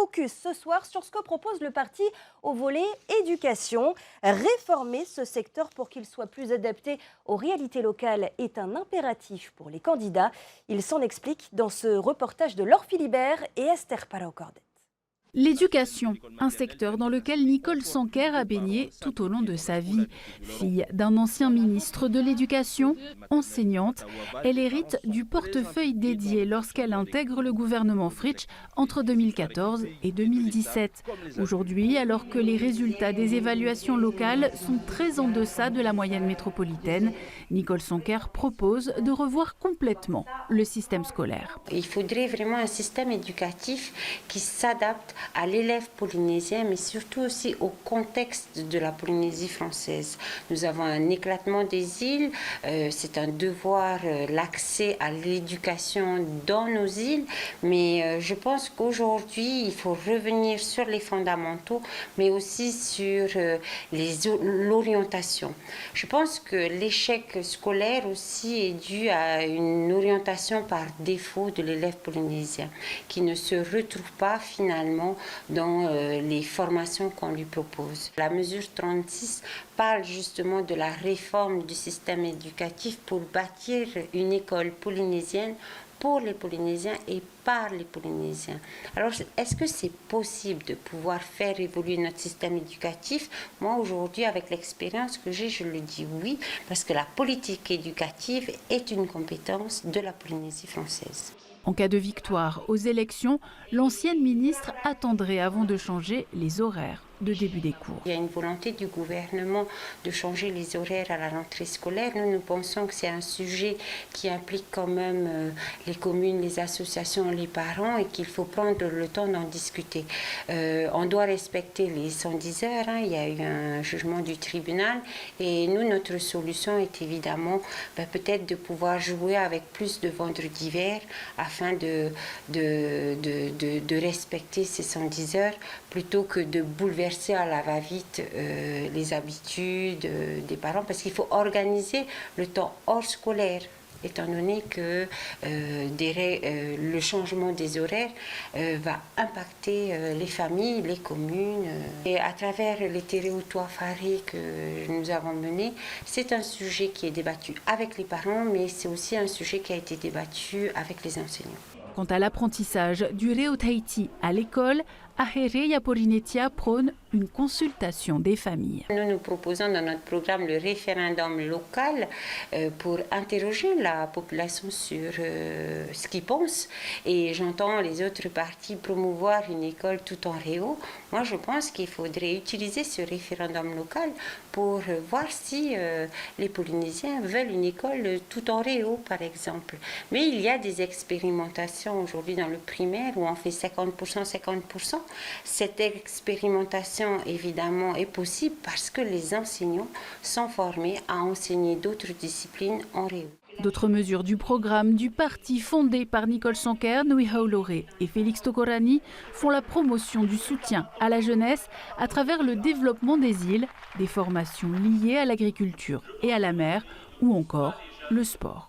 Focus ce soir sur ce que propose le parti au volet éducation. Réformer ce secteur pour qu'il soit plus adapté aux réalités locales est un impératif pour les candidats. Il s'en explique dans ce reportage de Laure Philibert et Esther Palao-Cordet. L'éducation, un secteur dans lequel Nicole Sanquer a baigné tout au long de sa vie. Fille d'un ancien ministre de l'Éducation, enseignante, elle hérite du portefeuille dédié lorsqu'elle intègre le gouvernement Fritsch entre 2014 et 2017. Aujourd'hui, alors que les résultats des évaluations locales sont très en deçà de la moyenne métropolitaine, Nicole Sanquer propose de revoir complètement le système scolaire. Il faudrait vraiment un système éducatif qui s'adapte à l'élève polynésien, mais surtout aussi au contexte de la Polynésie française. Nous avons un éclatement des îles, c'est un devoir l'accès à l'éducation dans nos îles, mais je pense qu'aujourd'hui, il faut revenir sur les fondamentaux, mais aussi sur l'orientation. Je pense que l'échec scolaire aussi est dû à une orientation par défaut de l'élève polynésien, qui ne se retrouve pas finalement dans les formations qu'on lui propose. La mesure 36 parle justement de la réforme du système éducatif pour bâtir une école polynésienne pour les Polynésiens et par les Polynésiens. Alors, est-ce que c'est possible de pouvoir faire évoluer notre système éducatif? Moi, aujourd'hui, avec l'expérience que j'ai, je le dis oui, parce que la politique éducative est une compétence de la Polynésie française. En cas de victoire aux élections, l'ancienne ministre attendrait avant de changer les horaires de début des cours. Il y a une volonté du gouvernement de changer les horaires à la rentrée scolaire. Nous pensons que c'est un sujet qui implique quand même les communes, les associations, les parents et qu'il faut prendre le temps d'en discuter. On doit respecter les 110 heures. Il y a eu un jugement du tribunal et nous, notre solution est évidemment peut-être de pouvoir jouer avec plus de vendredis verts afin de respecter ces 110 heures plutôt que de bouleverser à la va-vite les habitudes des parents, parce qu'il faut organiser le temps hors scolaire, étant donné que le changement des horaires va impacter les familles, les communes. Et à travers les territoires farés que nous avons menés, c'est un sujet qui est débattu avec les parents, mais c'est aussi un sujet qui a été débattu avec les enseignants. Quant à l'apprentissage du Reo Tahiti à l'école, Aherea Polynesia prône une consultation des familles. Nous proposons dans notre programme le référendum local pour interroger la population sur ce qu'ils pensent. Et j'entends les autres partis promouvoir une école tout en Réo. Moi, je pense qu'il faudrait utiliser ce référendum local pour voir si les Polynésiens veulent une école tout en Réo, par exemple. Mais il y a des expérimentations aujourd'hui dans le primaire où on fait 50%, 50%. Cette expérimentation, évidemment, est possible parce que les enseignants sont formés à enseigner d'autres disciplines en Réo. D'autres mesures du programme du parti fondé par Nicole Sanquer, Nui Haoloré et Félix Tokorani font la promotion du soutien à la jeunesse à travers le développement des îles, des formations liées à l'agriculture et à la mer ou encore le sport.